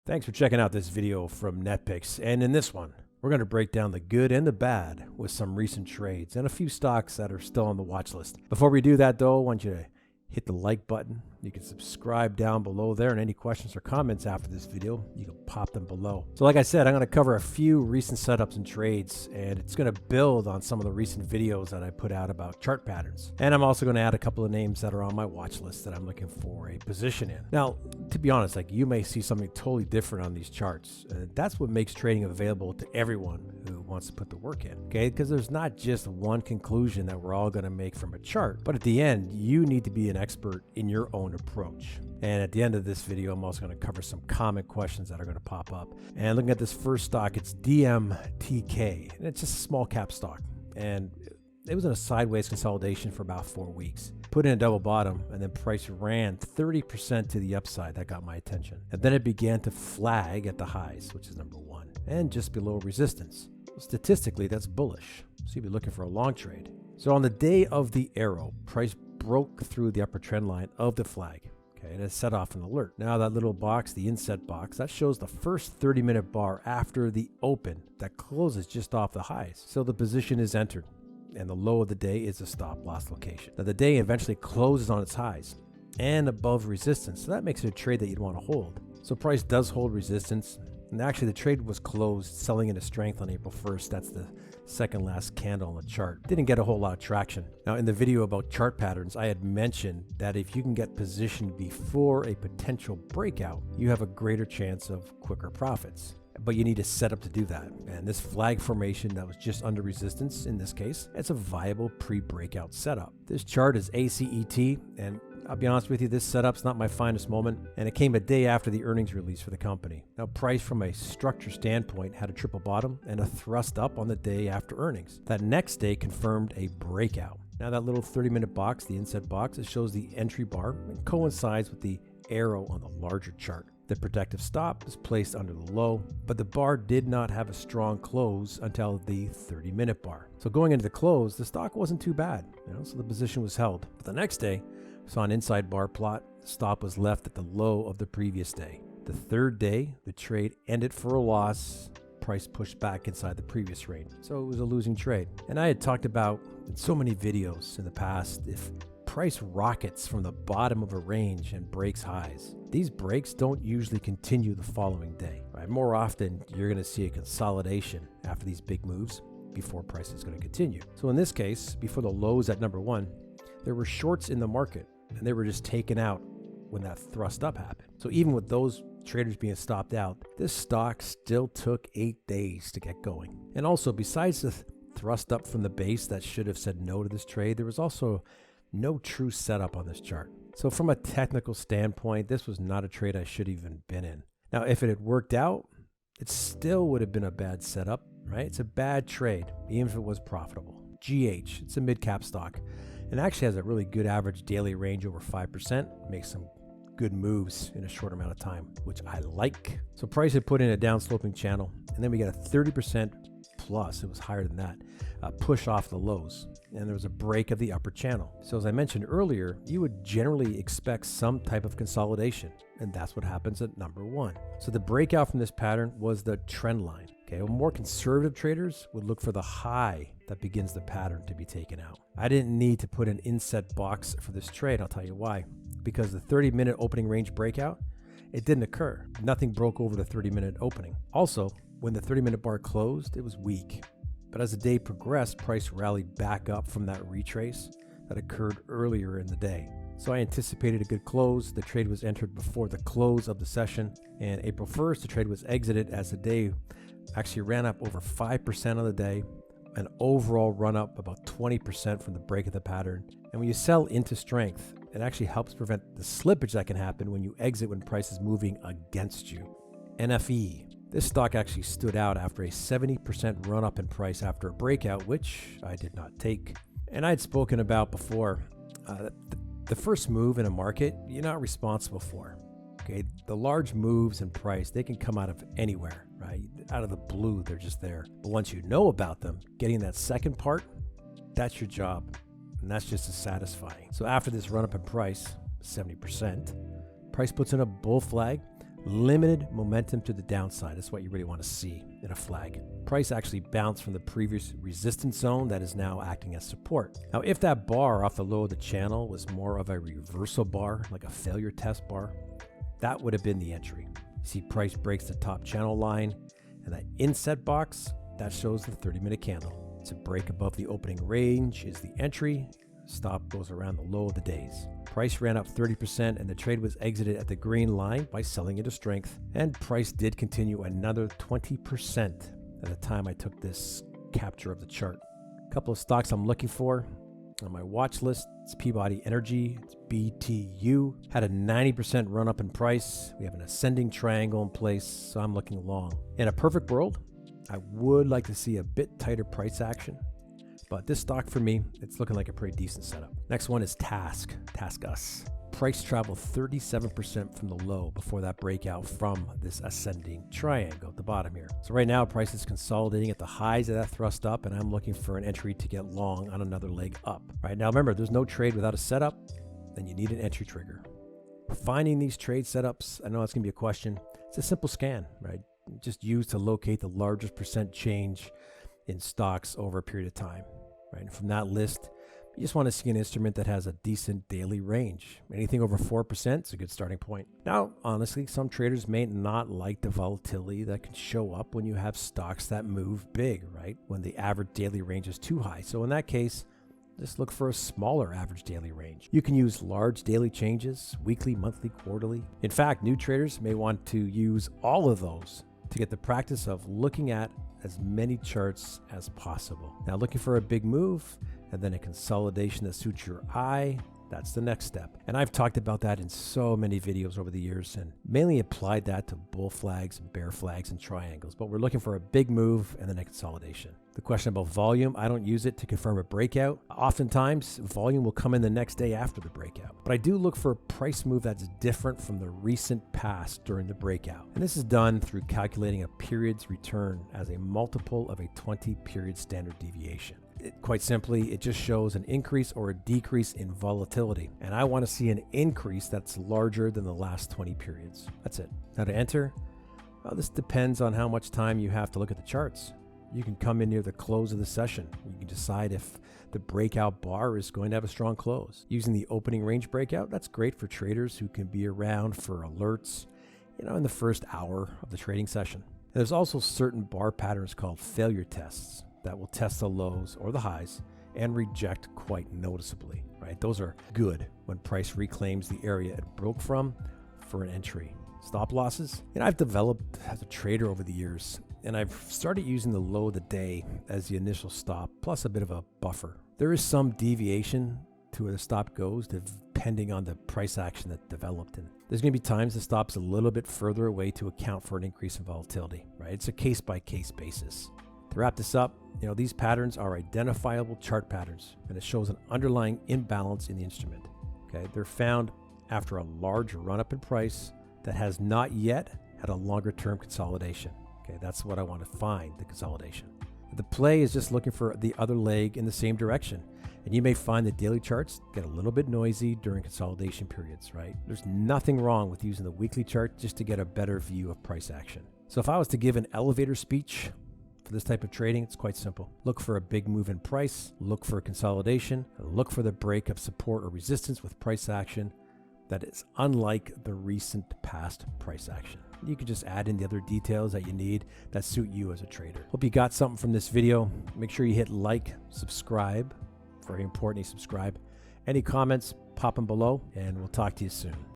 Thanks for checking out this video from NetPicks, and in this one, we're going to break down the good and the bad with some recent trades and a few stocks that are still on the watch list. Before we do that though, I want you to hit the like button. You can subscribe down below there, and any questions or comments after this video, you can pop them below. So like I said, I'm going to cover a few recent setups and trades, and it's going to build on some of the recent videos that I put out about chart patterns. And I'm also going to add a couple of names that are on my watch list that I'm looking for a position in. Now, to be honest, you may see something totally different on these charts. That's what makes trading available to everyone who wants to put the work in, okay? Because there's not just one conclusion that we're all going to make from a chart, but at the end, you need to be an expert in your own approach. And at the end of this video, I'm also going to cover some common questions that are going to pop up. And looking at this first stock, it's DMTK, and it's just a small cap stock. And it was in a sideways consolidation for about 4 weeks. Put in a double bottom, and then price ran 30% to the upside. That got my attention. And then it began to flag at the highs, which is number one, and just below resistance. Statistically, that's bullish. So you'd be looking for a long trade. So on the day of the arrow, price broke through the upper trend line of the flag. Okay, and it set off an alert. Now that little box, the inset box, that shows the first 30-minute bar after the open that closes just off the highs. So the position is entered, and the low of the day is a stop loss location. Now the day eventually closes on its highs and above resistance, so that makes it a trade that you'd want to hold. So price does hold resistance, and actually the trade was closed selling into strength on April 1st. That's the second last candle on the chart. Didn't get a whole lot of traction. Now in the video about chart patterns, I had mentioned that if you can get positioned before a potential breakout, you have a greater chance of quicker profits. But you need a setup to do that. And this flag formation that was just under resistance, in this case, it's a viable pre-breakout setup. This chart is ACET, and I'll be honest with you, this setup's not my finest moment, and it came a day after the earnings release for the company. Now, price from a structure standpoint had a triple bottom and a thrust up on the day after earnings. That next day confirmed a breakout. Now, that little 30-minute box, the inset box, it shows the entry bar and coincides with the arrow on the larger chart. The protective stop is placed under the low, but the bar did not have a strong close until the 30-minute bar. So going into the close, the stock wasn't too bad, so the position was held. But the next day, saw an inside bar plot. The stop was left at the low of the previous day. The third day, the trade ended for a loss. Price pushed back inside the previous range. So it was a losing trade. And I had talked about in so many videos in the past, if price rockets from the bottom of a range and breaks highs, these breaks don't usually continue the following day. Right? More often, you're going to see a consolidation after these big moves before price is going to continue. So in this case, before the lows at number one, there were shorts in the market, and they were just taken out when that thrust up happened. So even with those traders being stopped out, this stock still took 8 days to get going. And also, besides the thrust up from the base that should have said no to this trade, there was also no true setup on this chart. So from a technical standpoint, this was not a trade I should have even been in. Now, if it had worked out, it still would have been a bad setup, right? It's a bad trade, even if it was profitable. GH, it's a mid-cap stock, and actually has a really good average daily range over 5%, makes some good moves in a short amount of time, which I like. So price had put in a down-sloping channel, and then we got a 30% plus, it was higher than that, push off the lows, and there was a break of the upper channel. So as I mentioned earlier, you would generally expect some type of consolidation, and that's what happens at number one. So the breakout from this pattern was the trend line. Okay, well, more conservative traders would look for the high that begins the pattern to be taken out. I didn't need to put an inset box for this trade. I'll tell you why. Because the 30-minute opening range breakout, it didn't occur. Nothing broke over the 30-minute opening. Also, when the 30-minute bar closed, it was weak. But as the day progressed, price rallied back up from that retrace that occurred earlier in the day. So I anticipated a good close. The trade was entered before the close of the session, and April 1st, the trade was exited as the day actually ran up over 5% on the day, an overall run up about 20% from the break of the pattern. And when you sell into strength, it actually helps prevent the slippage that can happen when you exit when price is moving against you. NFE. This stock actually stood out after a 70% run up in price after a breakout, which I did not take. And I had spoken about before, the first move in a market, you're not responsible for. Okay, the large moves in price, they can come out of anywhere, right? Out of the blue, they're just there. But once you know about them, getting that second part, that's your job. And that's just as satisfying. So after this run up in price, 70%, price puts in a bull flag, Limited momentum to the downside is what you really want to see in a flag. Price actually bounced from the previous resistance zone that is now acting as support. Now, if that bar off the low of the channel was more of a reversal bar, like a failure test bar, that would have been the entry. You see price breaks the top channel line, and that inset box, that shows the 30-minute candle. To break above the opening range is the entry. Stop goes around the low of the days. Price ran up 30% and the trade was exited at the green line by selling into strength, and price did continue another 20% at the time I took this capture of the chart. A couple of stocks I'm looking for on my watch list. It's Peabody Energy, it's BTU. Had a 90% run up in price. We have an ascending triangle in place, so I'm looking long. In a perfect world, I would like to see a bit tighter price action, but this stock for me, it's looking like a pretty decent setup. Next one is TaskUs. Price traveled 37% from the low before that breakout from this ascending triangle at the bottom here. So right now, price is consolidating at the highs of that thrust up, and I'm looking for an entry to get long on another leg up. Right now, remember, there's no trade without a setup, then you need an entry trigger. Finding these trade setups, I know that's gonna be a question. It's a simple scan, right? Just used to locate the largest percent change in stocks over a period of time, right? And from that list, you just want to see an instrument that has a decent daily range. Anything over 4% is a good starting point. Now, honestly, some traders may not like the volatility that can show up when you have stocks that move big, right? When the average daily range is too high. So in that case, just look for a smaller average daily range. You can use large daily changes, weekly, monthly, quarterly. In fact, new traders may want to use all of those to get the practice of looking at as many charts as possible. Now, looking for a big move and then a consolidation that suits your eye, that's the next step. And I've talked about that in so many videos over the years and mainly applied that to bull flags and bear flags and triangles. But we're looking for a big move and then a consolidation. The question about volume, I don't use it to confirm a breakout. Oftentimes, volume will come in the next day after the breakout. But I do look for a price move that's different from the recent past during the breakout. And this is done through calculating a period's return as a multiple of a 20-period standard deviation. Quite simply, it just shows an increase or a decrease in volatility. And I want to see an increase that's larger than the last 20 periods. That's it. Now to enter, well, this depends on how much time you have to look at the charts. You can come in near the close of the session. You can decide if the breakout bar is going to have a strong close. Using the opening range breakout, that's great for traders who can be around for alerts, in the first hour of the trading session. And there's also certain bar patterns called failure tests that will test the lows or the highs and reject quite noticeably, right? Those are good when price reclaims the area it broke from for an entry. Stop losses, I've developed as a trader over the years, and I've started using the low of the day as the initial stop, plus a bit of a buffer. There is some deviation to where the stop goes depending on the price action that developed. And there's going to be times the stop's a little bit further away to account for an increase in volatility, right? It's a case-by-case basis. To wrap this up, these patterns are identifiable chart patterns, and it shows an underlying imbalance in the instrument. Okay, they're found after a large run-up in price that has not yet had a longer-term consolidation. Okay, that's what I want to find, the consolidation. The play is just looking for the other leg in the same direction, and you may find that daily charts get a little bit noisy during consolidation periods, right? There's nothing wrong with using the weekly chart just to get a better view of price action. So if I was to give an elevator speech for this type of trading, it's quite simple. Look for a big move in price, look for a consolidation, look for the break of support or resistance with price action that is unlike the recent past price action. You can just add in the other details that you need that suit you as a trader. Hope you got something from this video. Make sure you hit like, subscribe. Very important you subscribe. Any comments, pop them below, and we'll talk to you soon.